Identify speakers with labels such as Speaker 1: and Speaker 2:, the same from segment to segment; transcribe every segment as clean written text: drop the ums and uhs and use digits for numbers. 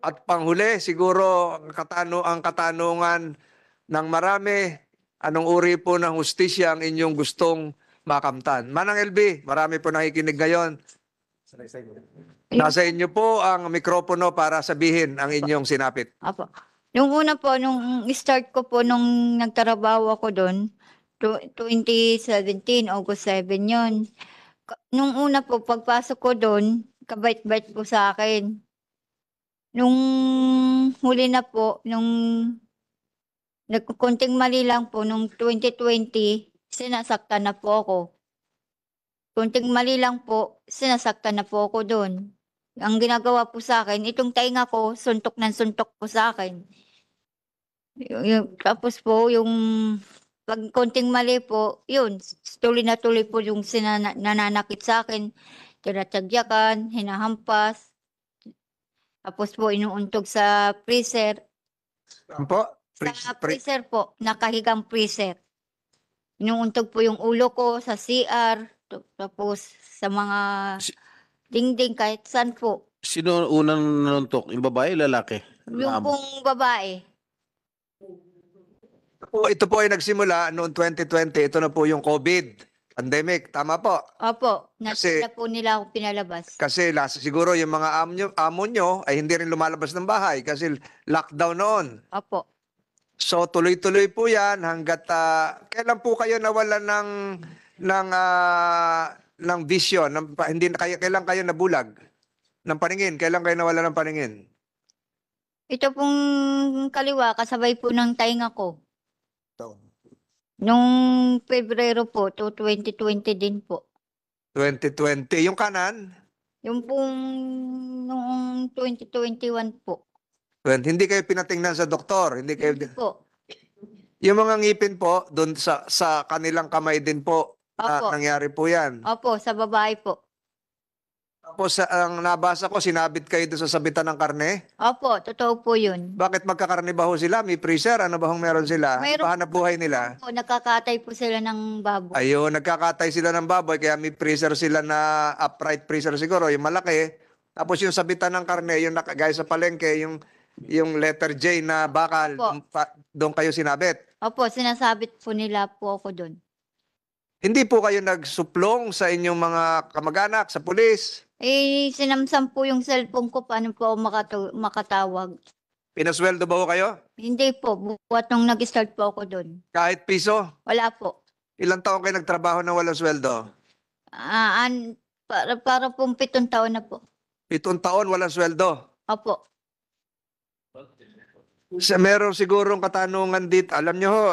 Speaker 1: At panghuli, siguro ang katanungan ng marami, anong uri po ng hustisya ang inyong gustong makamtan? Manang LB, marami po nakikinig ngayon. Nasa inyo po ang mikropono para sabihin ang inyong sinapit.
Speaker 2: Apo. Nung una po, nung start ko po, nung nagtrabaho ako doon, 2017, August 7 yun. Nung una po, pagpasok ko doon, kabait-bait po sa akin. Nung huli na po, nung nagkunting mali lang po, nung 2020, sinasaktan na po ako. Kunting mali lang po, sinasaktan na po ako doon. Ang ginagawa po sa akin, itong tainga ko, suntok ng suntok po sa akin. Tapos po, yung pag konting mali po, yun, tuloy na tuloy po yung nananakit sa akin. Tinatagyakan, hinahampas. Tapos po, inuuntog sa freezer.
Speaker 1: Ano po?
Speaker 2: Sa freezer po, nakahigang freezer. Inuuntog po yung ulo ko sa CR, tapos sa mga dingding, kahit saan po.
Speaker 3: Sino unang nanuntok? Yung babae, lalaki?
Speaker 2: Yung pong babae.
Speaker 1: Ito po ay nagsimula noong 2020. Ito na po yung COVID pandemic. Tama po.
Speaker 2: Opo,
Speaker 1: Kasi-
Speaker 2: na po nila ako pinalabas.
Speaker 1: Kasi siguro yung mga amo nyo ay hindi rin lumalabas ng bahay kasi lockdown noon.
Speaker 2: Opo.
Speaker 1: So tuloy-tuloy po 'yan hangga't kailan po kayo nawalan ng vision, hindi na kailan kayo nabulag ng paningin? Kailan kayo nawalan ng paningin?
Speaker 2: Ito pong kaliwa, kasabay po ng tainga ko. Nung Pebrero po, 2020 din po.
Speaker 1: 2020. Yung kanan,
Speaker 2: Yung pong noong 2021 po.
Speaker 1: hindi kayo pinatingnan sa doktor, hindi kayo
Speaker 2: Hindi po.
Speaker 1: yung mga ngipin po doon sa kanilang kamay din po
Speaker 2: Opo.
Speaker 1: nangyari po 'yan.
Speaker 2: Opo, sa babae po.
Speaker 1: Tapos ang nabasa ko, sinabit kayo doon sa sabitan ng karne.
Speaker 2: Opo, totoo po yun.
Speaker 1: Bakit magkakarne ba ho sila? May freezer? Ano ba hong meron sila?
Speaker 2: Mayroon-
Speaker 1: Pahanap buhay nila?
Speaker 2: Opo, nakakatay po sila ng baboy.
Speaker 1: Ayun, nagkakatay sila ng baboy, kaya may freezer sila na upright freezer siguro, yung malaki. Tapos yung sabitan ng karne, yung gaya sa palengke, yung letter J na bakal,
Speaker 2: Opo.
Speaker 1: doon kayo sinabit.
Speaker 2: Opo, sinasabit po nila po ako doon.
Speaker 1: Hindi po kayo nagsuplong sa inyong mga kamag-anak, sa pulis?
Speaker 2: Sinamsam po yung cellphone ko, paano po ako makatawag.
Speaker 1: Pinasweldo ba ho kayo?
Speaker 2: Hindi po, buwat nung nag-start po ako doon.
Speaker 1: Kahit piso?
Speaker 2: Wala po.
Speaker 1: Ilang taon kayo nagtrabaho na walang sweldo?
Speaker 2: Para pong 7 taon na po.
Speaker 1: 7 taon walang sweldo?
Speaker 2: Opo.
Speaker 1: Meron sigurong katanungan dito. Alam nyo ho,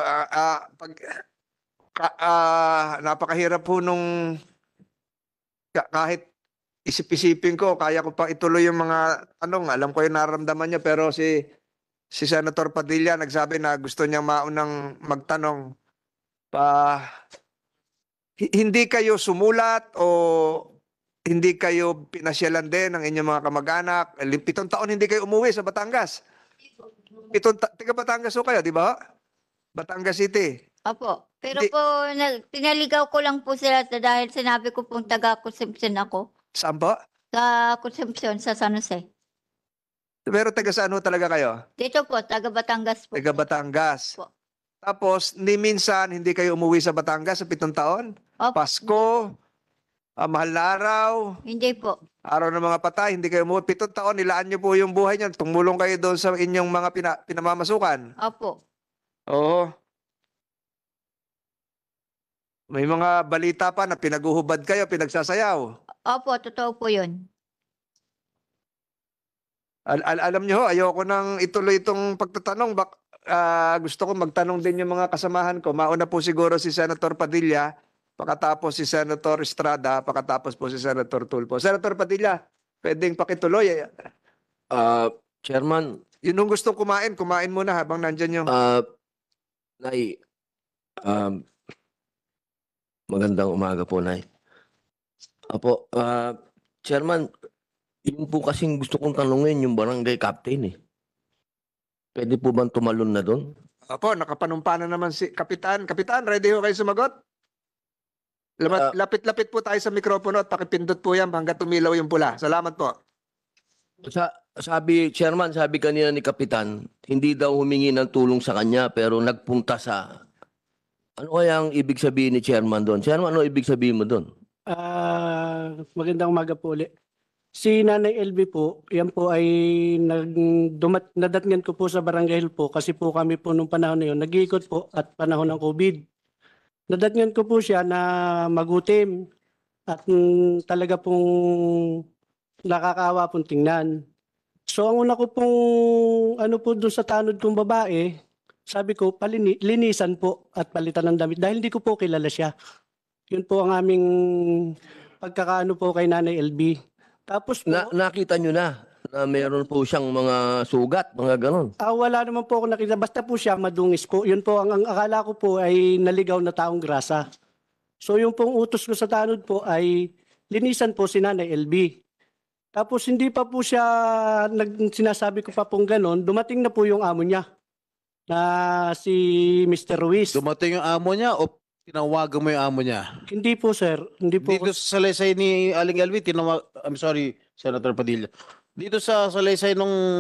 Speaker 1: napakahirap po nung kahit isip-isipin ko, kaya ko pa ituloy yung mga tanong. Alam ko yung nararamdaman niya, pero si Senator Padilla nagsabi na gusto niyang maunang magtanong. Hindi kayo sumulat o hindi kayo pinasyalan din ng inyong mga kamag-anak? 7 taon hindi kayo umuwi sa Batangas. Taga Batangas ho kayo, di ba? Batangas City.
Speaker 2: Opo. Pero
Speaker 1: Hindi.
Speaker 2: po, pinaligaw ko lang po sila dahil sinabi ko pong taga-Consumption ako.
Speaker 1: Saan po?
Speaker 2: Sa Consumption, sa San Jose.
Speaker 1: Pero taga saan ho talaga kayo?
Speaker 2: Dito po, taga Batangas po.
Speaker 1: Taga Batangas.
Speaker 2: Po.
Speaker 1: Tapos, ni minsan, hindi kayo umuwi sa Batangas sa 7 taon?
Speaker 2: Opo.
Speaker 1: Pasko, mahal na araw,
Speaker 2: Hindi po.
Speaker 1: araw ng mga patay, hindi kayo umuwi. 7 taon, nilaan niyo po yung buhay niyo. Tumulong kayo doon sa inyong mga pinamamasukan.
Speaker 2: Opo.
Speaker 1: Oo. May mga balita pa na pinaguhubad kayo, pinagsasayaw.
Speaker 2: Opo, totoo po yun.
Speaker 1: Alam niyo ho, ayoko nang ituloy itong pagtatanong. Gusto ko magtanong din yung mga kasamahan ko. Mauna po siguro si Senator Padilla, pakatapos si Senator Estrada, pakatapos po si Senator Tulfo. Senator Padilla, pwedeng pakituloy.
Speaker 4: Chairman,
Speaker 1: Yun yung gustong kumain muna habang nandyan yung...
Speaker 4: Nay, magandang umaga po, Nay. Apo, Chairman, yun po kasing gusto kong tanungin yung barangay captain eh. Pwede po bang tumalon na doon?
Speaker 1: Apo, nakapanumpa na naman si Kapitan. Kapitan, ready ho kayo sumagot? Lapit-lapit po tayo sa mikropono at pakipindot po yan hanggang tumilaw yung pula. Salamat po.
Speaker 4: Sabi kanina ni Kapitan, hindi daw humingi ng tulong sa kanya pero nagpunta sa... Ano kaya ang ibig sabihin ni Chairman doon? Chairman, ano ibig sabihin mo doon?
Speaker 5: Magandang umaga po ulit. Si Nanay LB po, yan po ay nadatngan ko po sa Barangay Hill po kasi po kami po nung panahon na yun, nag-iikot po at panahon ng COVID. Nadatngan ko po siya na magutim at talaga pong nakakaawa pong tingnan. So ang una ko pong ano po doon sa tanod kong babae, sabi ko linisan po at palitan ng damit dahil hindi ko po kilala siya. Yun po ang aming pagkakaano po kay Nanay LB. Tapos po,
Speaker 4: Nakita nyo na meron po siyang mga sugat, mga ganon.
Speaker 5: wala naman po ako nakita. Basta po siya madungis po. Yun po ang akala ko po ay naligaw na taong grasa. So yung pong utos ko sa tanod po ay linisan po si Nanay LB. Tapos hindi pa po siya sinasabi ko pa pong ganon, dumating na po yung amo niya na si Mr. Ruiz.
Speaker 3: Dumating yung amo niya o tinawagan mo yung amo niya?
Speaker 5: Hindi po sir, hindi po.
Speaker 3: Dito sa salaysay ni Aling LV, I'm sorry, Senator Padilla. Dito sa salaysay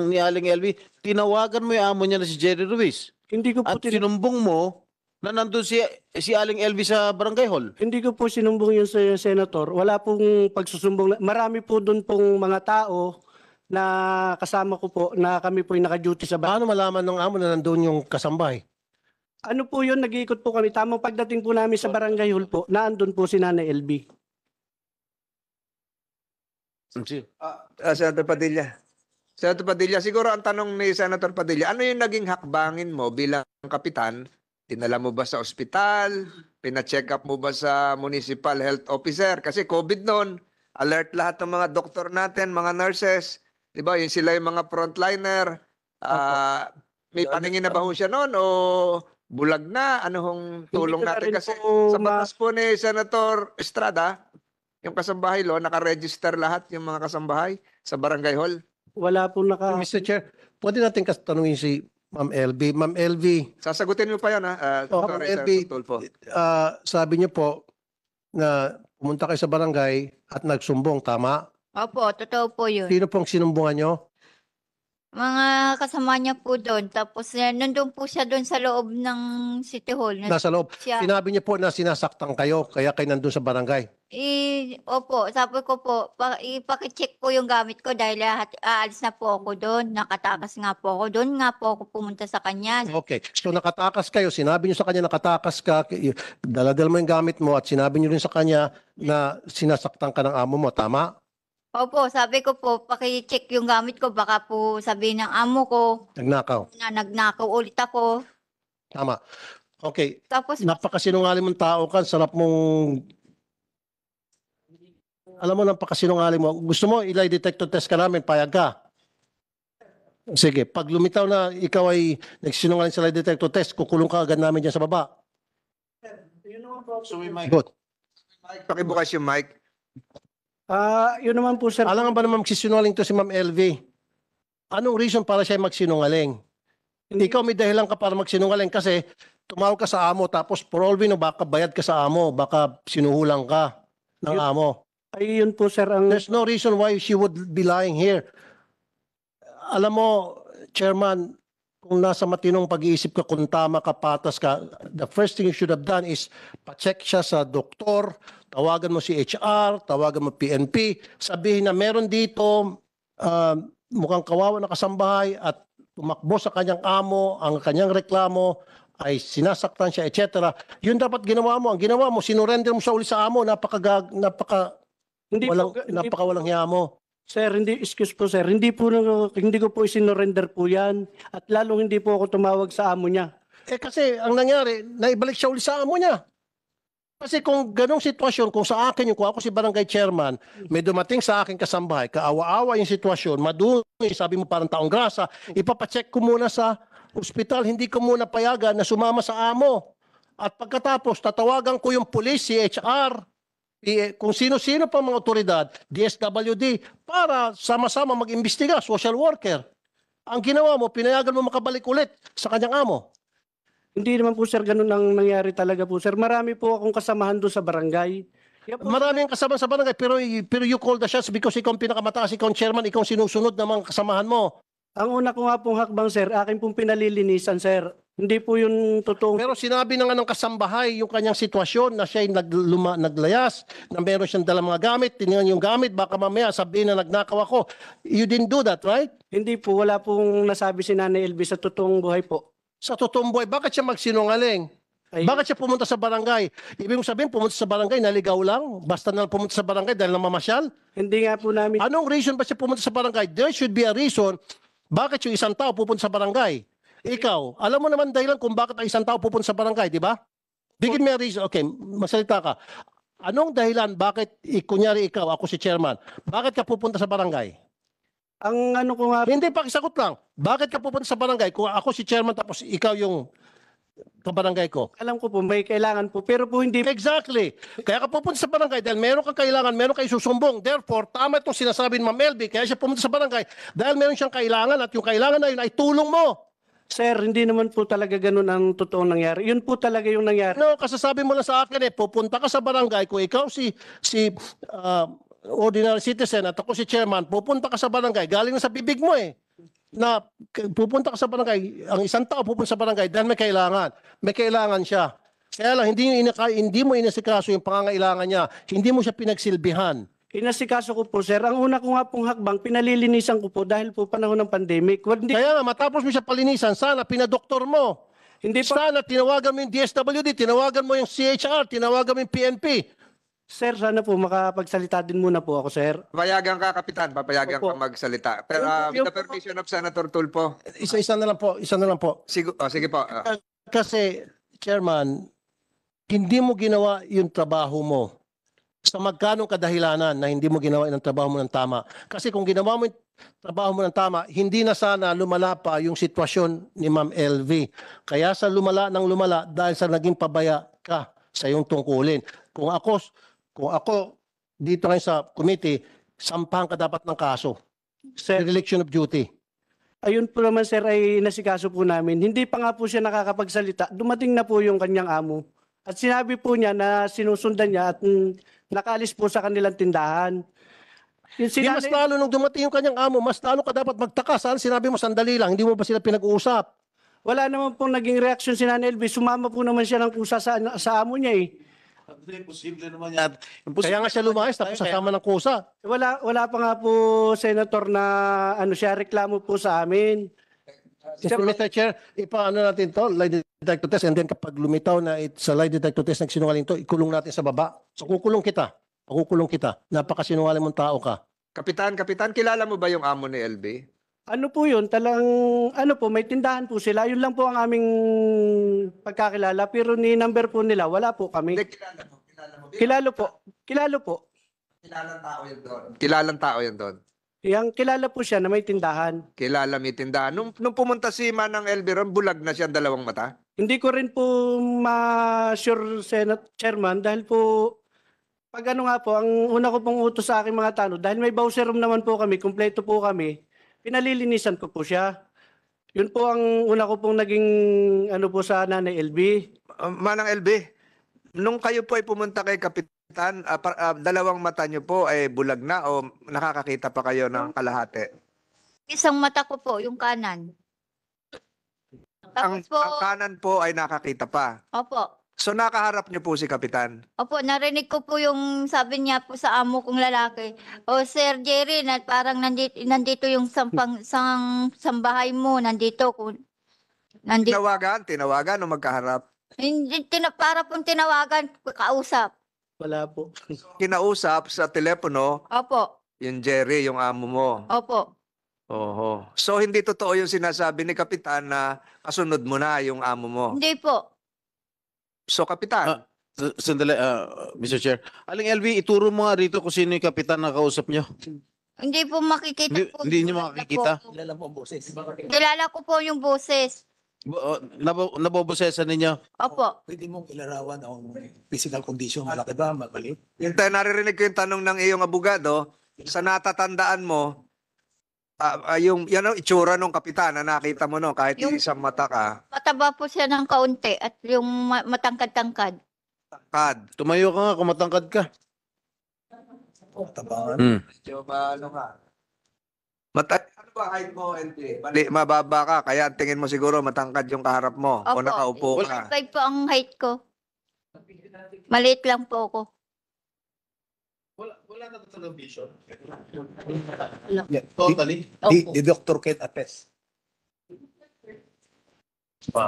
Speaker 3: ni Aling LV, tinawagan mo yung amo niya na si Jerry Ruiz.
Speaker 5: Hindi ko po
Speaker 3: At sinumbong mo na nandun si Aling LV sa Barangay Hall.
Speaker 5: Hindi ko po sinumbong yun sa senator. Wala pong pagsusumbong. Marami po doon pong mga tao na kasama ko po na kami po yung naka-duty sa bahay.
Speaker 6: Paano malaman ng amo na nandun yung kasambahay?
Speaker 5: Ano po yun, nag-iikot po kami. Tamang pagdating po namin sa Barangay Hall po, naandun po si Nanay LB.
Speaker 1: Senator Padilla. Senator Padilla, siguro ang tanong ni Senator Padilla, ano yung naging hakbangin mo bilang kapitan? Dinala mo ba sa ospital? Pina-check up mo ba sa municipal health officer? Kasi COVID noon, alert lahat ng mga doktor natin, mga nurses. Di ba? Yun sila yung mga frontliner. May paningin na ba ho siya noon o bulag na? Ano hong tulong
Speaker 5: ko na
Speaker 1: natin?
Speaker 5: rin
Speaker 1: Kasi
Speaker 5: po
Speaker 1: sa batas po ni Senator Estrada, yung kasambahay law, nakaregister lahat yung mga kasambahay sa barangay hall.
Speaker 5: Wala po
Speaker 6: Mr. Chair, pwede natin tanungin si Ma'am LB. Ma'am LB,
Speaker 1: Sasagutin mo pa yan, ha?
Speaker 6: Oh,
Speaker 1: Sorry,
Speaker 6: LB.
Speaker 1: Senator Tulfo.
Speaker 6: sabi niyo po na pumunta kayo sa barangay at nagsumbong, tama?
Speaker 2: Opo, totoo po yun.
Speaker 6: Sino pong sinumbungan niyo?
Speaker 2: Mga kasama niya po doon. Tapos nandun po siya doon sa loob ng City Hall.
Speaker 6: Nasa loob.
Speaker 2: Siya.
Speaker 6: Sinabi niyo po na sinasaktan kayo, kaya kayo nandun sa barangay.
Speaker 2: Opo, sabi ko po, ipakicheck po yung gamit ko dahil aalis na po ako doon. Nakatakas nga po ako doon. Nga po ako pumunta sa kanya.
Speaker 6: Okay. So nakatakas kayo, sinabi niyo sa kanya nakatakas ka, daladal mo yung gamit mo at sinabi niyo rin sa kanya na sinasaktan ka ng amo mo, tama?
Speaker 2: Opo, sabi ko po, pakicheck yung gamit ko. Baka po sabihin ng amo ko
Speaker 6: Nagnakaw.
Speaker 2: na nagnakaw ulit ako.
Speaker 6: Tama. Okay.
Speaker 2: Tapos,
Speaker 6: Napakasinungaling mong tao ka, sarap mong... Alam mo, napakasinungaling mo. Gusto mo, ilay detector test ka namin, payag ka. Sige, pag lumitaw na ikaw ay nagsinungaling sa lie detector test, kukulong ka agad namin dyan sa baba. Good.
Speaker 1: Pakibukas yung mic.
Speaker 5: yun naman po sir.
Speaker 6: Alam nga ba naman magsisinungaling to si Ma'am LV? Anong reason para siya magsinungaling? Ikaw may dahilan ka para magsinungaling kasi tumawag ka sa amo tapos for all we know, baka bayad ka sa amo, baka sinuhulang ka ng amo.
Speaker 5: Ay yun po sir ang...
Speaker 6: There's no reason why she would be lying here. Alam mo, Chairman, kung nasa matinong pag-iisip ka, kung tama ka, patas ka, the first thing you should have done is pa-check siya sa doktor, tawagan mo si HR, tawagan mo PNP, sabihin na meron dito mukhang kawawa na kasambahay at tumakbo sa kanyang amo, ang kanyang reklamo ay sinasaktan siya, etc. Yun dapat ginawa mo. Ang ginawa mo, sinurrender mo siya uli sa amo,
Speaker 5: Hindi
Speaker 6: napakawalang hiya mo.
Speaker 5: Sir, excuse po sir, hindi ko po isinorender po yan at lalong hindi po ako tumawag sa amo niya.
Speaker 6: Kasi ang nangyari, naibalik siya uli sa amo niya. Kasi kung ganong sitwasyon, kung sa akin kung ako si barangay chairman, may dumating sa akin kasambahay, kaawa-awa yung sitwasyon, madumi, sabi mo parang taong grasa, ipapacheck ko muna sa ospital, hindi ko muna payagan na sumama sa amo. At pagkatapos, tatawagan ko yung police, si HR, kung sino-sino pa mga otoridad, DSWD, para sama-sama mag-imbestiga, social worker. Ang ginawa mo, pinayagan mo makabalik ulit sa kanyang amo.
Speaker 5: Hindi naman po sir ganun ang nangyari talaga po sir. Marami po akong kasamahan doon sa barangay. Yan po,
Speaker 6: Maraming kasama sa barangay, pero you call the shots because ikaw ang pinakamataas, ikaw ang chairman, ikaw ang sinusunod ng mga kasamahan mo.
Speaker 5: ang una ko nga pong hakbang, sir, akin pong pinalilinisan, sir. Hindi po yung totoong...
Speaker 6: Pero sinabi na nga ng kasambahay yung kanyang sitwasyon na siya'y naglayas, na meron siyang dalang mga gamit, tinignan yung gamit, baka mamaya sabihin na nagnakaw ako. You didn't do that, right?
Speaker 5: Hindi po, wala pong nasabi si Nanay LV sa totoong buhay po.
Speaker 6: Sa totoong buhay, bakit siya magsinungaling?
Speaker 5: Ay,
Speaker 6: Bakit siya pumunta sa barangay? Ibig sabihin, pumunta sa barangay, naligaw lang? Basta na lang pumunta sa barangay dahil namamasyal?
Speaker 5: Hindi nga po namin...
Speaker 6: Anong reason ba siya pumunta sa barangay? There should be a reason bakit yung isang tao pupunta sa barangay. Ikaw, alam mo naman dahilan kung bakit ang isang tao pupunta sa barangay, di ba? Bigyan mo a reason. Okay, masalita ka. Anong dahilan bakit, kunyari ikaw, ako si chairman, bakit ka pupunta sa barangay?
Speaker 5: Ang ano ko nga...
Speaker 6: Hindi, pakisagot lang. Bakit ka pupunta sa barangay kung ako si chairman tapos ikaw yung kabarangay ko?
Speaker 5: Alam ko po, may kailangan po. Pero po hindi...
Speaker 6: Exactly. Kaya ka pupunta sa barangay dahil meron kang kailangan, meron kang susumbong. Therefore, tama itong sinasabi ni Ma'am LB, kaya siya pumunta sa barangay dahil meron siyang kailangan at yung kailangan na yun ay tulong mo.
Speaker 5: Sir, hindi naman po talaga ganun ang totoong nangyari. Yun po talaga yung nangyari.
Speaker 6: No, kasasabi mo lang sa akin pupunta ka sa barangay kung ikaw si ordinary citizen at ako si chairman, pupunta ka sa barangay, galing na sa bibig mo na pupunta ka sa barangay, ang isang tao pupunta sa barangay dahil may kailangan siya. Kaya lang, hindi mo inasikaso yung pangangailangan niya, hindi mo siya pinagsilbihan.
Speaker 5: Inasikaso ko po, sir. Ang una ko nga pong hakbang, pinalilinisan ko po dahil po panahon ng pandemic. Hindi,
Speaker 6: Kaya nga, matapos mo siya palinisan, sana pinadoktor mo.
Speaker 5: hindi po,
Speaker 6: Sana tinawagan mo yung DSWD, tinawagan mo yung CHR, tinawagan mo yung PNP.
Speaker 5: sir, sana po makapagsalita din muna po ako, sir.
Speaker 1: Papayagan ka, Kapitan. Papayagan
Speaker 5: Opo.
Speaker 1: ka magsalita. Pero with the permission of Senator Tulfo.
Speaker 6: Isa na lang po.
Speaker 1: Sige po.
Speaker 6: Kasi, Chairman, hindi mo ginawa yung trabaho mo sa magkanong kadahilanan na hindi mo ginawa yung trabaho mo ng tama. Kasi kung ginawa mo yung trabaho mo ng tama, hindi na sana lumala pa yung sitwasyon ni Ma'am LV. Kaya sa lumala dahil sa naging pabaya ka sa iyong tungkulin. Kung ako dito ngayon sa committee, sampahan ka dapat ng kaso.
Speaker 5: Sir,
Speaker 6: Dereliction of duty.
Speaker 5: ayun po naman, sir, ay nasikaso po namin. Hindi pa nga po siya nakakapagsalita. Dumating na po yung kanyang amo. At sinabi po niya na sinusundan niya at nakaalis po sa kanilang tindahan. Yung
Speaker 6: Di mas
Speaker 5: sinanay-
Speaker 6: lalo nung dumating yung kanyang amo, mas lalo ka dapat magtaka. Saan sinabi mo sandali lang, hindi mo ba sila pinag-uusap?
Speaker 5: Wala naman pong naging reaksyon si Nanay LV. Sumama po naman siya ng kusa sa amo niya eh.
Speaker 3: Imposible naman yan.
Speaker 6: Kaya nga siya lumayas tapos sasama ng kusa.
Speaker 5: Wala pa nga po, Senator, na ano siya, reklamo po sa amin.
Speaker 6: Mr. Chair, ipaano natin to, lie detector test, and then kapag lumitaw na sa lie detector test nagsinungaling to, ikulong natin sa baba. So kukulong kita. Napakasinungaling mong tao ka.
Speaker 1: Kapitan, kilala mo ba yung amo ni LB?
Speaker 5: Ano po yun? Ano po, may tindahan po sila. Yun lang po ang aming pagkakilala. Pero ni number po nila, wala po kami.
Speaker 1: Hindi, kilala mo.
Speaker 5: Kilalo po.
Speaker 1: Kilalang tao yun doon.
Speaker 5: Yang kilala po siya na may tindahan.
Speaker 1: Kilala may tindahan. Nung pumunta si Manang LB ron, bulag na siya ang dalawang mata.
Speaker 5: Hindi ko rin po ma-sure, Senate Chairman, dahil po, pag ano nga po, ang una ko pong utos sa aking mga tanod, dahil may bowser room naman po kami, kumpleto po kami, pinalilinisan ko po siya. Yun po ang una ko pong naging ano po sa Nanay LB.
Speaker 1: Manang LB, nung kayo po ay pumunta kay Kapitan, dalawang mata niyo po ay bulag na o nakakakita pa kayo ng kalahati?
Speaker 2: Isang mata ko po, yung kanan.
Speaker 1: Ang
Speaker 2: Tapos po,
Speaker 1: kanan po ay nakakita pa.
Speaker 2: opo.
Speaker 1: So nakaharap niyo po si Kapitan.
Speaker 2: Opo, narinig ko po yung sabi niya po sa amo kong lalaki. O Sir Jerry, parang nandito yung sambahay mo, nandito.
Speaker 1: Tinawagan o magkaharap.
Speaker 2: Hindi, para pong tinawagan, kausap.
Speaker 5: Wala po.
Speaker 1: Kinausap sa telepono
Speaker 2: Opo,
Speaker 1: yung Jerry, yung amo mo.
Speaker 2: opo.
Speaker 1: Oho. So hindi totoo yung sinasabi ni Kapitan na kasunod mo na yung amo mo.
Speaker 2: Hindi po.
Speaker 1: So Kapitan,
Speaker 3: Sandali, Mr. Chair. Aling LV, ituro mo nga rito kung sino yung kapitan na kausap nyo.
Speaker 2: Hindi po makikita po.
Speaker 3: Hindi niyo makikita?
Speaker 2: Kilala ko po yung boses.
Speaker 3: Nabobosesan ninyo?
Speaker 2: Opo.
Speaker 7: Pwede mong ilarawan ang physical condition, malaki ba, mabalik?
Speaker 1: naririnig ko yung tanong ng iyong abogado, sa natatandaan mo, yung itsura ng Kapitan na nakita mo no, kahit
Speaker 2: Yung-
Speaker 1: isang mata ka,
Speaker 2: Mataba po siya ng kaunti at yung matangkad-tangkad.
Speaker 1: kad.
Speaker 3: Tumayo ka nga kung matangkad ka.
Speaker 7: Tabangan.
Speaker 1: Medyo ano ka? Ano ba height mo, LB? Mababa ka, kaya tingin mo siguro matangkad yung kaharap mo. O
Speaker 2: Opo.
Speaker 1: nakaupo ka.
Speaker 2: 5 po ang height ko. Maliit lang po ako.
Speaker 3: Wala na talagang vision.
Speaker 7: Yeah.
Speaker 3: Totally.
Speaker 7: Di Dr. Kate Apes.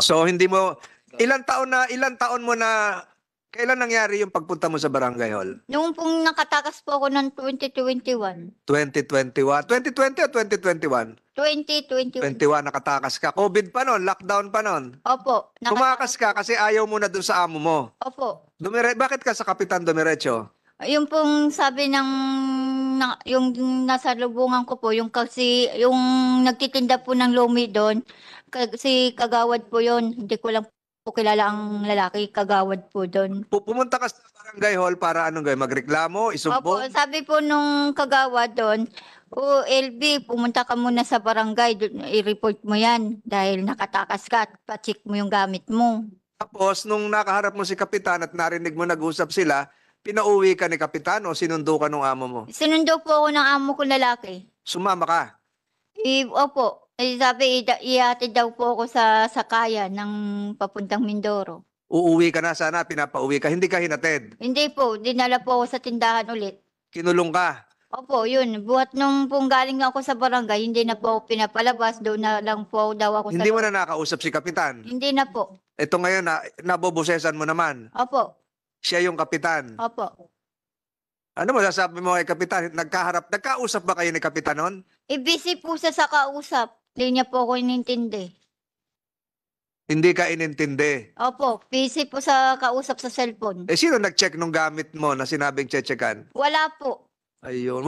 Speaker 1: So hindi mo ilang taon mo na kailan nangyari yung pagpunta mo sa Barangay Hall?
Speaker 2: Noong pong nakatakas po ako ng 2021.
Speaker 1: 2021, 2020 o 2021?
Speaker 2: 2021.
Speaker 1: 21 nakatakas ka. COVID pa noon, lockdown pa noon.
Speaker 2: Opo.
Speaker 1: Tumakas ka kasi ayaw mo na dun sa amo mo.
Speaker 2: Opo.
Speaker 1: Bakit ka sa Kapitan Dumiretso?
Speaker 2: Yung pong sabi ng yung nasa lubungan ko po, yung kasi yung nagtitinda po ng lumi doon, si Kagawad po yon. Hindi ko lang po kilala ang lalaki, Kagawad po doon.
Speaker 1: Pumunta ka sa Barangay Hall para anong gawin? Magreklamo?
Speaker 2: Opo,
Speaker 1: Isumbong?
Speaker 2: sabi po nung Kagawad doon, o LB, pumunta ka muna sa barangay, i-report mo yan dahil nakatakas ka at pa-check mo yung gamit mo.
Speaker 1: Tapos, nung nakaharap mo si Kapitan at narinig mo nag-usap sila, pinauwi ka ni Kapitan o sinundo ka ng amo mo?
Speaker 2: Sinundo po ako ng amo ko lalaki.
Speaker 1: Sumama ka?
Speaker 2: Opo. Sabi, ihatid daw po ako sa sakayan ng papuntang Mindoro.
Speaker 1: Uuwi ka na sana, pinapauwi ka, hindi ka hinatid.
Speaker 2: Hindi po, dinala po ako sa tindahan ulit.
Speaker 1: Kinulong ka.
Speaker 2: Opo, yun. Buhat nung pong galing ako sa barangay, hindi na po ako pinapalabas. Doon na lang po daw ako
Speaker 1: Hindi
Speaker 2: sa
Speaker 1: mo na nakausap si Kapitan.
Speaker 2: Hindi na po.
Speaker 1: Ito ngayon, nabobosesan mo naman.
Speaker 2: Opo,
Speaker 1: Siya yung Kapitan.
Speaker 2: opo.
Speaker 1: Ano mo sasabi mo kay Kapitan? Nagkausap ba kayo ni Kapitan noon?
Speaker 2: Busy po siya sa kausap. Hindi niya po ako inintindi.
Speaker 1: Hindi ka inintindi.
Speaker 2: Opo, busy po sa kausap sa cellphone.
Speaker 1: Sino nag-check nung gamit mo na sinabing checkan?
Speaker 2: Wala po.
Speaker 1: Ayun.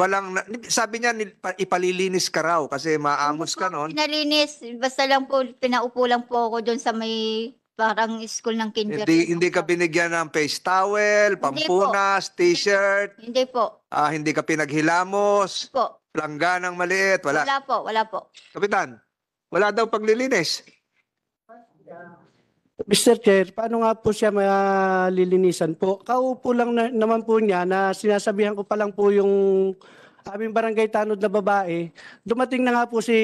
Speaker 1: Sabi niya, ipalilinis ka raw kasi maamos ka noon.
Speaker 2: Pinalinis. Basta lang po, pinaupo lang po ako doon sa may parang school ng kinder.
Speaker 1: Hindi ka binigyan ng face towel, pampunas, t-shirt,
Speaker 2: Hindi po.
Speaker 1: hindi ka pinaghilamos,
Speaker 2: Po.
Speaker 1: langganang maliit, wala.
Speaker 2: Wala po, wala po.
Speaker 1: Kapitan, wala daw paglilinis.
Speaker 5: Mr. Chair, paano nga po siya malilinisan po? Kaupo lang naman po niya na sinasabihan ko pa lang po yung aming barangay tanod na babae. Dumating na nga po si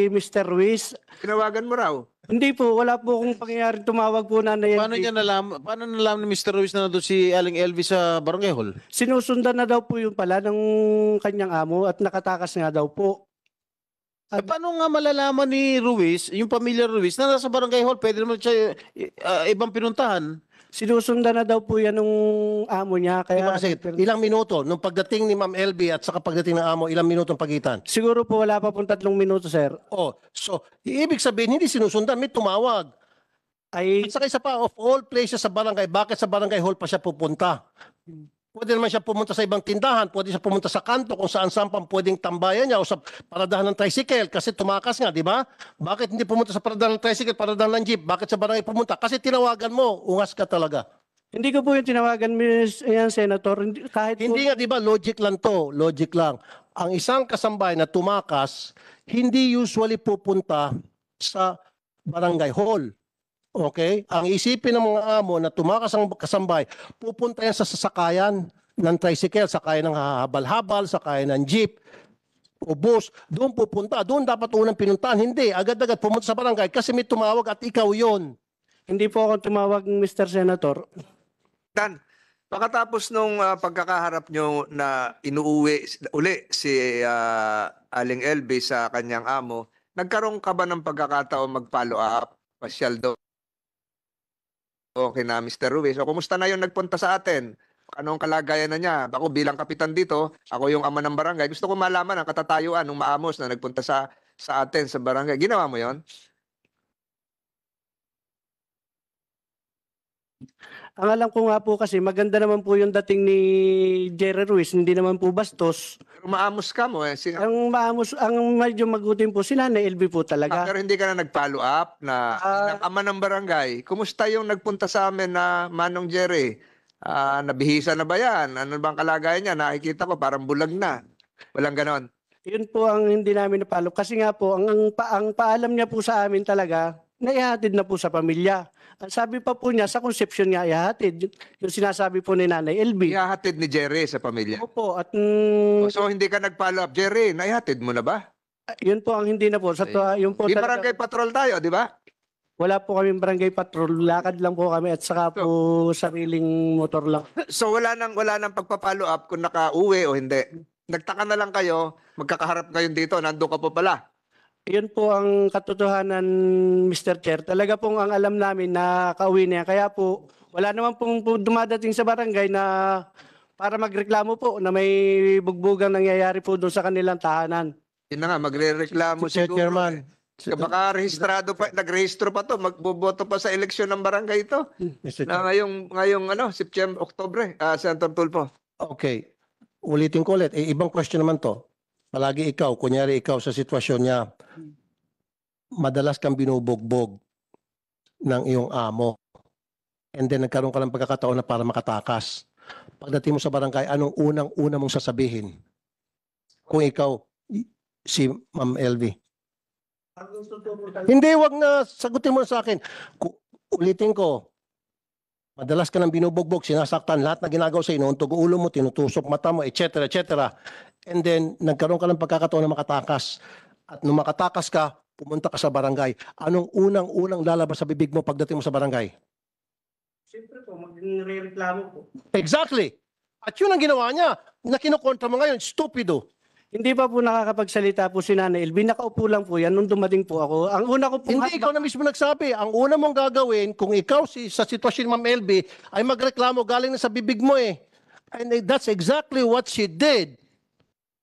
Speaker 5: Mr. Ruiz.
Speaker 1: Tinawagan mo raw.
Speaker 5: Hindi po, wala po akong pangyayari tumawag po na
Speaker 3: Paano nalaman ni Mr. Ruiz na nandun si Aling Elvi sa Barangay Hall?
Speaker 5: Sinusundan na daw po yung pala ng kanyang amo at nakatakas nga daw po.
Speaker 3: Paano nga malalaman ni Ruiz, yung pamilya Ruiz, na nasa Barangay Hall, pwede naman siya ibang pinuntahan?
Speaker 5: Sinusundan na daw po yan ng amo niya.
Speaker 6: Kaya
Speaker 5: Kaya
Speaker 6: ilang minuto nung pagdating ni Ma'am LB at saka pagdating ng amo, ilang minuto ang pagitan?
Speaker 5: siguro po wala pa pong 3 minuto, sir.
Speaker 6: Oh, so ibig sabihin hindi sinusundan, may tumawag.
Speaker 5: Ay,
Speaker 6: At saka isa pa, of all places sa barangay, bakit sa Barangay Hall pa siya pupunta? Pwede naman siya pumunta sa ibang tindahan, pwede siya pumunta sa kanto kung saan-saan pang pwedeng tambayan niya o sa paradahan ng tricycle kasi tumakas nga, di ba? Bakit hindi pumunta sa paradahan ng tricycle, paradahan ng jeep? Bakit sa barangay pumunta? Kasi tinawagan mo, ungas ka talaga.
Speaker 5: hindi ko po yung tinawagan, yan, Senator. Kahit po,
Speaker 6: Hindi nga, di ba, logic lang to, logic lang. Ang isang kasambay na tumakas, hindi usually pupunta sa Barangay Hall. Okay? Ang isipin ng mga amo na tumakas ang kasambay, pupunta yan sa sasakayan ng tricycle, sakayan ng habal-habal, sakayan ng jeep, o bus, doon pupunta. Doon dapat unang pinuntahan. Hindi, agad-agad pumunta sa barangay kasi may tumawag at ikaw yon.
Speaker 5: hindi po ako tumawag, Mr. Senator.
Speaker 1: Dan, pagkatapos nung pagkakaharap nyo na inuuwi uli si Aling LB sa kanyang amo, nagkaroon ka ba ng pagkakataon mag-follow up? Pasyal daw. Okay na, Mr. Ruiz. So, kumusta na yung nagpunta sa atin? Anong kalagayan na niya? Ako bilang kapitan dito, ako yung ama ng barangay. Gusto ko malaman ang katatayuan ng maamos na nagpunta sa atin sa barangay. Ginawa mo yon?
Speaker 5: Ang alam ko nga po kasi maganda naman po yung dating ni Jerry Ruiz, hindi naman po bastos.
Speaker 1: Pero maamos ka mo eh.
Speaker 5: Ang maamos, ang medyo magutin po si Nanay LB po talaga.
Speaker 1: Pero hindi ka na nag-follow up na bilang ama ng barangay. Kumusta yung nagpunta sa amin na Manong Jerry? Nabihisa na ba yan? Ano bang kalagayan niya? Nakikita ko parang bulag na. Walang ganon.
Speaker 5: Yun po ang hindi namin napalo kasi nga po ang paalam niya po sa amin talaga naihatid na po sa pamilya. Ang sabi pa po niya, sa conception niya ihatid. Yung sinasabi po ni Nanay LB.
Speaker 1: Ihahatid ni Jerry sa pamilya.
Speaker 5: Opo, at
Speaker 1: So hindi ka nag-follow up. Jerry, naihatid mo na ba?
Speaker 5: yun po ang hindi na po. Yun po
Speaker 1: Di
Speaker 5: talaga-
Speaker 1: barangay patrol tayo, di ba?
Speaker 5: Wala po kaming barangay patrol. Lakad lang po kami at saka po sariling motor lang.
Speaker 1: So wala nang pagpa-follow up kung nakauwi o hindi. Nagtaka na lang kayo, magkakaharap kayo dito, nandun ka po pala.
Speaker 5: Yun po ang katotohanan, Mr. Chair. Talaga pong ang alam namin na kauwi niya. Kaya po, wala naman pong dumadating sa barangay na para magreklamo po na may bugbugang nangyayari po doon sa kanilang tahanan.
Speaker 1: Yun na nga, magre-reklamo
Speaker 6: Mr.
Speaker 1: siguro.
Speaker 6: Chairman.
Speaker 1: Baka rehistrado pa, nagrehistro pa to, magboboto pa sa eleksyon ng barangay ito.
Speaker 6: Mr.
Speaker 1: Na ngayong September, Oktubre, Senator Tulfo.
Speaker 6: Okay. Ulitin ko ulit. Ibang question naman to. Palagi ikaw, kunyari ikaw sa sitwasyon niya, madalas kang binubugbog ng iyong amo. And then nagkaroon ka ng pagkakataon na para makatakas. Pagdating mo sa barangay, anong unang-una mong sasabihin? Kung ikaw, si Ma'am LV. Hindi, wag na. Sagutin mo na sa akin. Ulitin ko. Madalas ka nang binubugbog, sinasaktan, lahat na ginagawa sa inuuntog ulo mo, tinutusok mata mo, etc. etc. And then, nagkaroon ka ng pagkakataon na makatakas. At nung makatakas ka, pumunta ka sa barangay. Anong unang-unang lalabas sa bibig mo pagdating mo sa barangay?
Speaker 5: Siyempre po, magre-reklamo po.
Speaker 6: Exactly. At yun ang ginawa niya. Na kinukontra mo ngayon, stupido.
Speaker 5: Hindi pa po nakakapagsalita po si Nanay LB. Nakaupo lang po yan nung dumating po ako. Ang una ko po...
Speaker 6: Hindi, ikaw na mismo nagsabi. Ang una mong gagawin, kung ikaw sa sitwasyon ni Ma'am LB, ay magreklamo galing na sa bibig mo eh. And that's exactly what she did.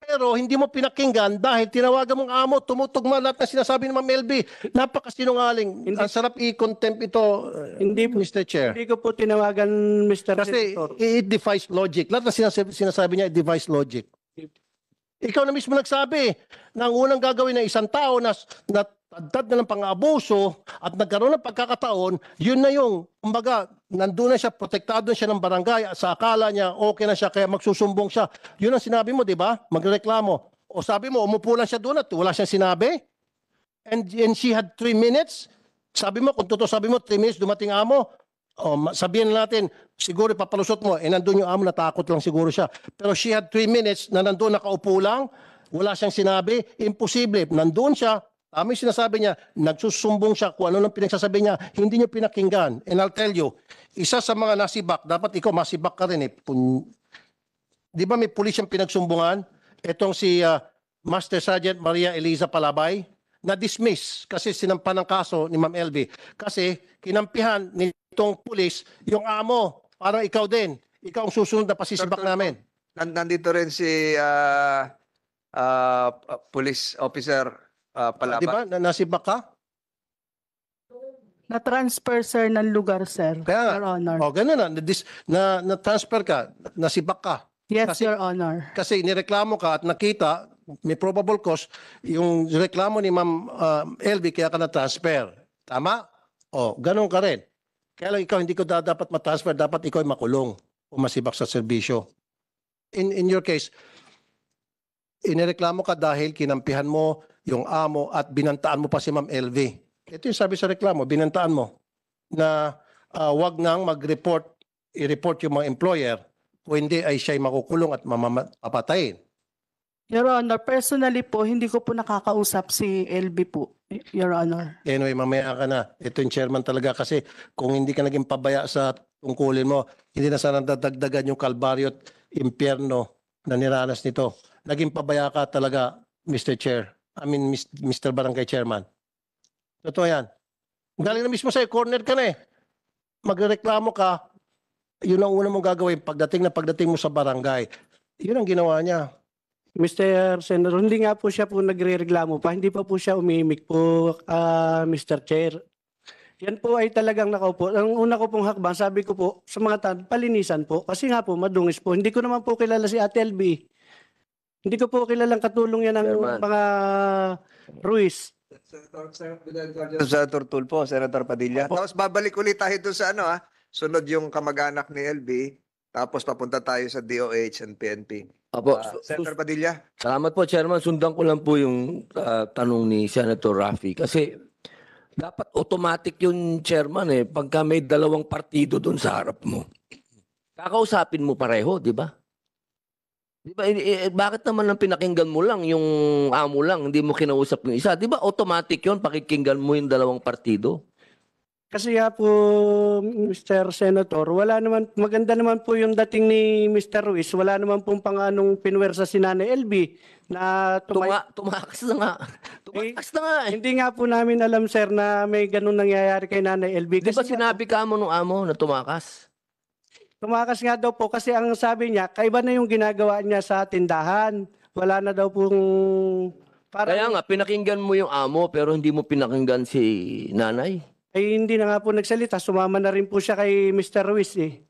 Speaker 6: Pero hindi mo pinakinggan dahil tinawagan mong amo, tumutugma lahat na sinasabi ni Ma'am LB. Napakasinungaling. Ang sarap i-contempt ito,
Speaker 5: Hindi po,
Speaker 6: Mr. Chair.
Speaker 5: hindi ko po tinawagan, Mr.
Speaker 6: Kasi
Speaker 5: Senator.
Speaker 6: it defies logic. Lahat na sinasabi niya, it defies logic. Ikaw na mismo nagsabi na ang unang gagawin ng isang tao na natagdad na ng pang-abuso at nagkaroon ng pagkakataon, yun na yung, kumbaga, nandun na siya, protektado na siya ng barangay at sa akala niya, okay na siya, kaya magsusumbong siya. Yun ang sinabi mo, di ba? Magreklamo. O sabi mo, umupo lang siya doon at wala siyang sinabi? And she had 3 minutes? Sabi mo, kung totoo sabi mo, 3 minutes dumating amo, sabihin natin, siguro papalusot mo, nandun yung amo, natakot lang siguro siya. Pero she had 3 minutes na nandun nakaupo lang, wala siyang sinabi, imposible. Nandun siya, tama yung sinasabi niya, nagsusumbong siya kung ano nang pinagsasabi niya, hindi niyo pinakinggan. And I'll tell you, isa sa mga nasibak, dapat ikaw masibak ka rin eh. Di ba may pulis siyang pinagsumbungan? Itong si Master Sergeant Maria Eliza Palabay, na-dismiss kasi sinampan ng kaso ni Ma'am LB. Kasi kinampihan nitong pulis yung amo. Parang ikaw din. Ikaw ang susunod na pasisibak namin.
Speaker 1: Nandito rin si police officer Palaba.
Speaker 6: Di ba? Nasibak ka?
Speaker 8: Na-transfer, sir, ng lugar, sir.
Speaker 6: Kaya nga.
Speaker 8: Your Honor.
Speaker 6: O, ganun na. Na-transfer ka. Nasibak ka.
Speaker 8: Yes,
Speaker 6: kasi-
Speaker 8: Your Honor.
Speaker 6: Kasi nireklamo ka at nakita, may probable cause, yung reklamo ni Ma'am LB kaya ka na-transfer. Tama? O, ganun ka rin. Kaya lang ikaw hindi ko dapat ma-transfer, dapat ikaw ay makulong o masibak sa serbisyo. In your case, inireklamo ka dahil kinampihan mo yung amo at binantaan mo pa si Ma'am LV. Ito yung sabi sa reklamo, binantaan mo na wag nang mag-report, i-report yung mga employer kung hindi ay siya'y makukulong at mamapatayin.
Speaker 8: Your Honor, personally po, hindi ko po nakakausap si LB po, Your Honor.
Speaker 6: Anyway, mamaya ka na. Ito yung chairman talaga kasi kung hindi ka naging pabaya sa tungkulin mo, hindi na sana dadagdagan yung kalbaryo at impyerno na niranas nito. Naging pabaya ka talaga, Mr. Chair. Mr. Barangay Chairman. Totoo yan. Galing na mismo sa'yo, corner ka na eh. Magreklamo ka, yun ang una mong gagawin pagdating mo sa barangay. Yun ang ginawa niya.
Speaker 5: Mr. Senator, hindi nga po siya po nagre-reklamo pa. Hindi pa po siya umimik po, Mr. Chair. Yan po ay talagang nakaupo. Ang una ko pong hakbang, sabi ko po, sa mga palinisan po. Kasi nga po, madungis po. Hindi ko naman po kilala si Ate LB. Hindi ko po kilalang katulong yan ng
Speaker 4: Chairman.
Speaker 5: mga Ruiz.
Speaker 1: Senator Tulfo, Senator Padilla. Tapos babalik ulit tayo doon sa sunod yung kamag-anak ni LB. Tapos papunta tayo sa DOH and PNP.
Speaker 4: Opo,
Speaker 1: Senator Padilla.
Speaker 4: salamat po, Chairman. Sundan ko lang po yung tanong ni Senator Raffy. Kasi Dapat automatic yung chairman eh. Pagka may dalawang partido doon sa harap mo. Kakausapin mo pareho, di ba? Di ba, bakit naman ang pinakinggan mo lang, yung amo lang, hindi mo kinausap yung isa? Di ba automatic yun, pakikinggan mo yung dalawang partido?
Speaker 5: Kasi nga po, Mr. Senator, wala naman, maganda naman po yung dating ni Mr. Ruiz. Wala naman pong panganong pinwersa si Nanay LB na
Speaker 4: Tumakas na nga. Tumakas na nga eh.
Speaker 5: Hindi nga po namin alam, sir, na may ganun nangyayari kay Nanay LB.
Speaker 4: Di ba
Speaker 5: Kasi
Speaker 4: sinabi ka mo nung amo na tumakas?
Speaker 5: tumakas nga daw po kasi ang sabi niya, kaiba na yung ginagawa niya sa tindahan. Wala na daw pong...
Speaker 4: Kaya nga, pinakinggan mo yung amo pero hindi mo pinakinggan si nanay.
Speaker 5: Ay hindi na nga po nagsalita. Sumama na rin po siya kay Mr. Ruiz eh.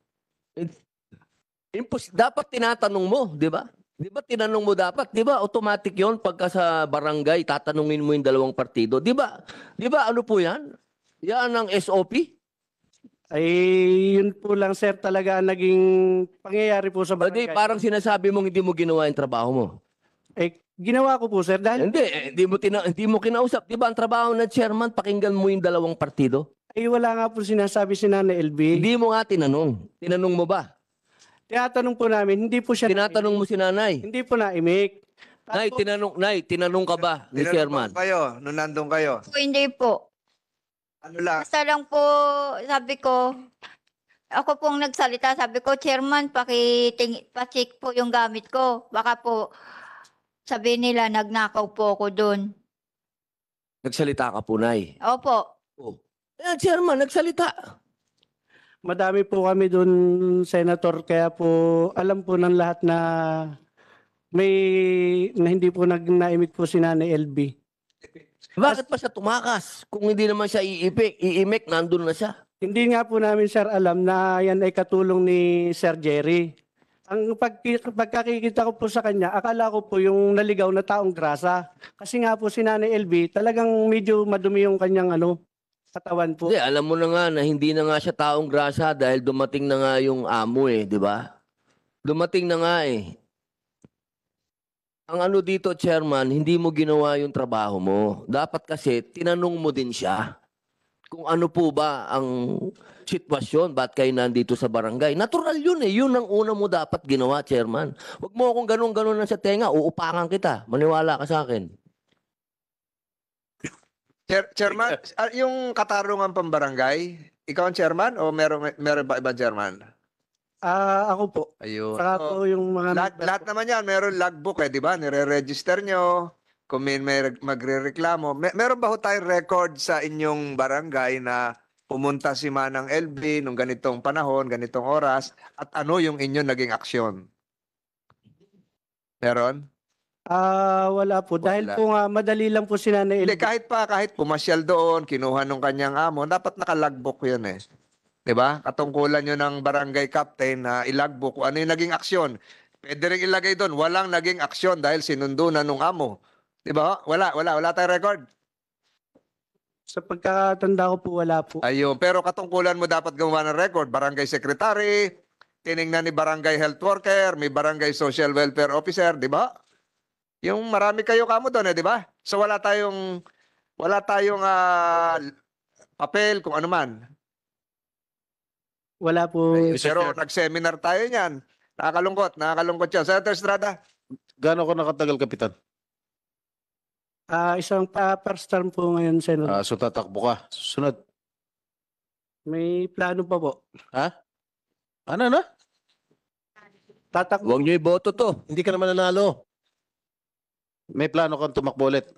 Speaker 4: Dapat tinatanong mo, di ba? Di ba tinanong mo dapat? Di ba automatic yon pagka sa barangay, tatanungin mo yung dalawang partido? Di ba? Di ba ano po yan? Yan ang SOP?
Speaker 5: Ay yun po lang, sir, talaga ang naging pangyayari po sa
Speaker 4: Hindi,
Speaker 5: barangay.
Speaker 4: parang sinasabi mong hindi mo ginawa yung trabaho mo.
Speaker 5: Eh, ginawa ko po, sir, dahil
Speaker 4: Hindi mo kinausap. Di ba ang trabaho ng chairman, pakinggan mo yung dalawang partido?
Speaker 5: ay wala nga po sinasabi si Nanay LB.
Speaker 4: Hindi mo nga tinanong. Tinanong mo ba?
Speaker 5: Tinatanong po namin, hindi po siya
Speaker 4: Tinatanong mo si nanay.
Speaker 5: hindi po na-imik.
Speaker 4: Nay, tinanong ka ba ni
Speaker 1: Tinanong
Speaker 4: chairman?
Speaker 1: ba kayo nung nandun kayo?
Speaker 2: Po, hindi po.
Speaker 1: Ano lang?
Speaker 2: Basta lang po, sabi ko, ako pong nagsalita, sabi ko, Chairman, pa-check po yung gamit ko. Baka po, sabi nila, nagnakaw po ako doon.
Speaker 4: Nagsalita ka po, Nay.
Speaker 2: Opo.
Speaker 4: Oh. Chairman, nagsalita.
Speaker 5: Madami po kami doon, Senator, kaya po alam po ng lahat na hindi po naimik po si Nanay LB.
Speaker 4: Bakit pa siya tumakas? Kung hindi naman siya iimik, nandun na siya.
Speaker 5: Hindi nga po namin, sir, alam na yan ay katulong ni Sir Jerry. Ang pagkakikita ko po sa kanya, akala ko po yung naligaw na taong grasa. Kasi nga po si Nanay LB, talagang medyo madumi yung kanyang katawan po.
Speaker 4: Hindi, alam mo na nga na hindi na nga siya taong grasa dahil dumating na nga yung amo eh, di ba? Dumating na nga eh. Ang ano dito, chairman, hindi mo ginawa yung trabaho mo. Dapat kasi, tinanong mo din siya kung ano po ba ang sitwasyon, ba't kayo nandito sa barangay. Natural yun eh. Yun ang una mo dapat ginawa, chairman. Huwag mo akong ganun-ganun na sa tenga, uupakan kita. Maniwala ka sa akin.
Speaker 1: Chairman, yung katarungan pambarangay, ikaw ang chairman o meron ba ibang chairman?
Speaker 5: Ako po.
Speaker 1: Ayun.
Speaker 5: Saka po yung mga...
Speaker 1: Lahat naman yan, meron logbook di ba? Nire-register nyo. Kung may magre-reklamo. Meron ba ho tayong record sa inyong barangay na pumunta si Manang LB nung ganitong panahon, ganitong oras, at ano yung inyong naging aksyon? Meron?
Speaker 5: Wala po. Dahil
Speaker 1: Wala.
Speaker 5: po nga, madali lang po si Nanay
Speaker 1: Hindi,
Speaker 5: LB.
Speaker 1: kahit pumasyal doon, kinuha nung kanyang amo, dapat nakalagbook yun eh. 'Di ba? Katungkulan yun ng barangay captain na ilagbook kung ano yung naging aksyon. Pwede rin ilagay doon, walang naging aksyon dahil sinundo na nung amo. 'Di ba? Wala tayong record.
Speaker 5: Sa pagkakatanda ko po, wala po.
Speaker 1: Ayun, pero katungkulan mo dapat gumawa ng record, barangay secretary, tiningnan ni barangay health worker, may barangay social welfare officer, 'di ba? Yung marami kayo kamo doon, di ba? So wala tayong papel kung ano man.
Speaker 5: Wala po.
Speaker 1: Pero nag-seminar tayo niyan. Nakakalungkot yan. Senator Estrada.
Speaker 3: Gaano ko nakatagal, Kapitan?
Speaker 5: Isang first term po ngayon, Senator.
Speaker 3: So tatakbo ka. Susunod.
Speaker 5: May plano pa po.
Speaker 3: Ano na?
Speaker 5: Tatakbo.
Speaker 4: Huwag niyo iboto to.
Speaker 6: Hindi ka naman nanalo.
Speaker 3: May plano kang tumakbo ulit.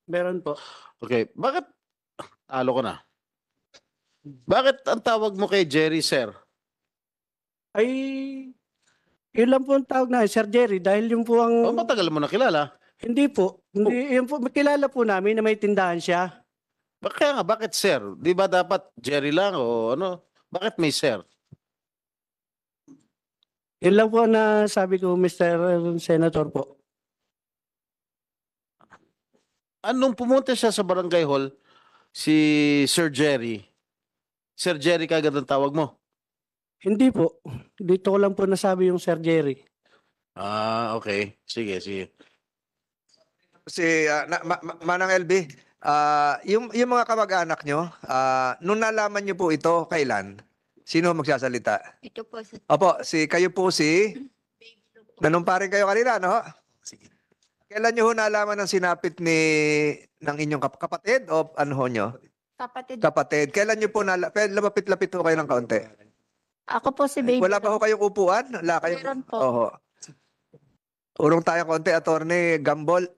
Speaker 5: Meron po.
Speaker 3: Okay. Bakit? Talo ko na. Bakit ang tawag mo kay Jerry, sir?
Speaker 5: Ay, yun lang po ang tawag na, Sir Jerry, dahil yun po ang...
Speaker 3: Matagal mo na kilala.
Speaker 5: Hindi po. Hindi, yun po, kilala po namin na may tindahan siya.
Speaker 3: Kaya nga, bakit sir? Di ba dapat Jerry lang o ano? Bakit may sir?
Speaker 5: Yun lang po na sabi ko, Mr. Senator po.
Speaker 3: Anong pumunta siya sa barangay hall, si Sir Jerry kagad ang tawag mo?
Speaker 5: Hindi po. Dito ko lang po nasabi yung Sir Jerry.
Speaker 3: Okay. Sige.
Speaker 1: Si Manang LB, Yung mga kamag-anak nyo, nung nalaman nyo po ito, kailan? Sino magsasalita?
Speaker 2: Ito po sa
Speaker 1: Opo, kayo po nanumparin kayo kanina, no? Kailan nyo ho nalaman ng sinapit ng inyong kapatid o ano ho nyo?
Speaker 9: Kapatid.
Speaker 1: Kapatid. Kailan nyo po lapit-lapit ho kayo ng kaunti?
Speaker 9: Ako po si Baby.
Speaker 1: Wala pa ho kayong upuan? Wala kayong...
Speaker 9: Meron po.
Speaker 1: Oho. Urong tayo konti, Attorney Gambol.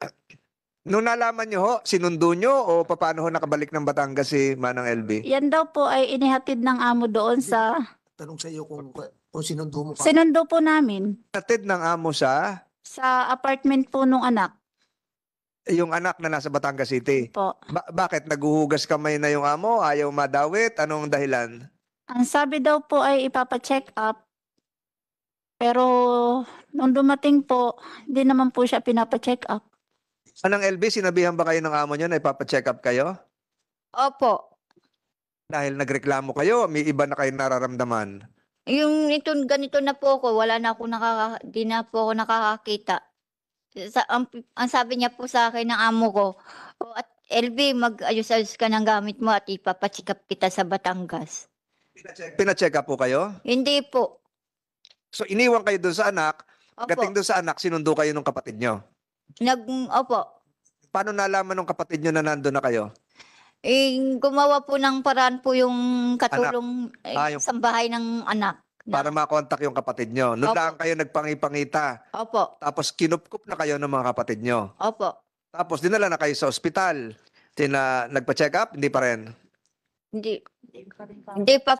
Speaker 1: Nung nalaman nyo ho, sinundo nyo o paano ho nakabalik ng Batangas si Manang LB?
Speaker 9: Yan daw po ay inihatid ng amo doon sa...
Speaker 7: Tanong sa iyo kung sinundo mo pa.
Speaker 9: Sinundo po namin
Speaker 1: Natid ng amo
Speaker 9: sa apartment po nung anak
Speaker 1: yung anak na nasa Batangas City.
Speaker 9: po.
Speaker 1: Bakit? Naguhugas kamay na yung amo? Ayaw madawit? Anong dahilan?
Speaker 9: Ang sabi daw po ay ipapacheck up. Pero nung dumating po, hindi naman po siya pinapacheck up.
Speaker 1: Anong LB, sinabihan ba kayo ng amo nyo na ipapacheck up kayo?
Speaker 2: Opo.
Speaker 1: Dahil nagreklamo kayo, may iba na kayo nararamdaman.
Speaker 2: Yung ganito na po ako, di na po ako nakakakita. Ang sabi niya po sa akin ng amo ko, at LB, mag-ayos-ayos ka ng gamit mo at ipapachikap kita sa Batangas.
Speaker 1: Pinacheck up po kayo?
Speaker 2: Hindi po.
Speaker 1: So iniwan kayo doon sa anak,
Speaker 2: Opo.
Speaker 1: gating doon sa anak, sinundo kayo ng kapatid nyo.
Speaker 2: Opo.
Speaker 1: Paano nalaman ng kapatid nyo na nandun na kayo?
Speaker 2: Gumawa po ng paraan po yung katulong
Speaker 1: yung-
Speaker 2: sa bahay ng anak.
Speaker 1: Para makontak yung kapatid nyo. Noon
Speaker 2: Opo.
Speaker 1: lang kayo nagpangipangita.
Speaker 2: Opo.
Speaker 1: Tapos kinupkup na kayo ng mga kapatid nyo.
Speaker 2: Opo.
Speaker 1: Tapos dinala na kayo sa ospital. Nagpa-check up, hindi pa rin.
Speaker 2: Hindi pa